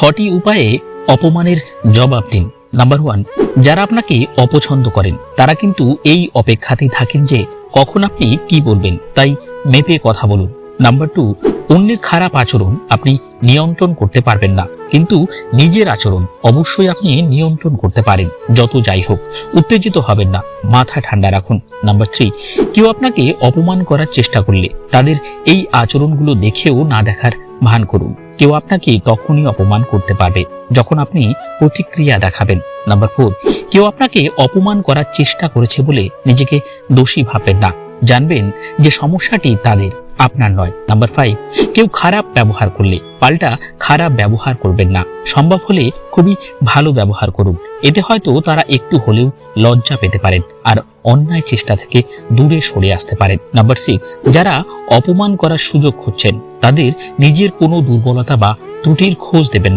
6টি উপায়ে অপমানের জবাব দিন। নাম্বার 1, যারা আপনাকে অপছন্দ করেন তারা কিন্তু এই অপেক্ষাতেই থাকেন যে কখন আপনি কি বলবেন, তাই মেপে কথা বলুন। নাম্বার 2, অন্যের খারাপ আচরণ আপনি নিয়ন্ত্রণ করতে পারবেন না, কিন্তু নিজের আচরণ অবশ্যই আপনি নিয়ন্ত্রণ করতে পারেন। যত যাই হোক উত্তেজিত হবেন না, মাথা ঠান্ডা রাখুন। নাম্বার 3, কেউ আপনাকে অপমান করার চেষ্টা করলে তাদের এই আচরণগুলো দেখেও না দেখার ভান করুন। কেউ আপনাকে তখনই অপমান করতে পারবে যখন আপনি প্রতিক্রিয়া দেখাবেন। নাম্বার 4, কেউ আপনাকে অপমান করার চেষ্টা করেছে বলে নিজেকে দোষী ভাববেন না, জানবেন যে সমস্যাটি তাদের, আপনার নয়। নাম্বার 5, কেউ খারাপ ব্যবহার করলে পাল্টা খারাপ ব্যবহার করবেন না, সম্ভব হলে খুবই ভালো ব্যবহার করুন, এতে হয়তো তারা একটু হলেও লজ্জা পেতে পারেন আর অন্যায় চেষ্টা থেকে দূরে সরে আসতে পারেন। নাম্বার 6, যারা অপমান করার সুযোগ খুঁজছেন তাদের নিজের কোনো দুর্বলতা বা ত্রুটির খোঁজ দেবেন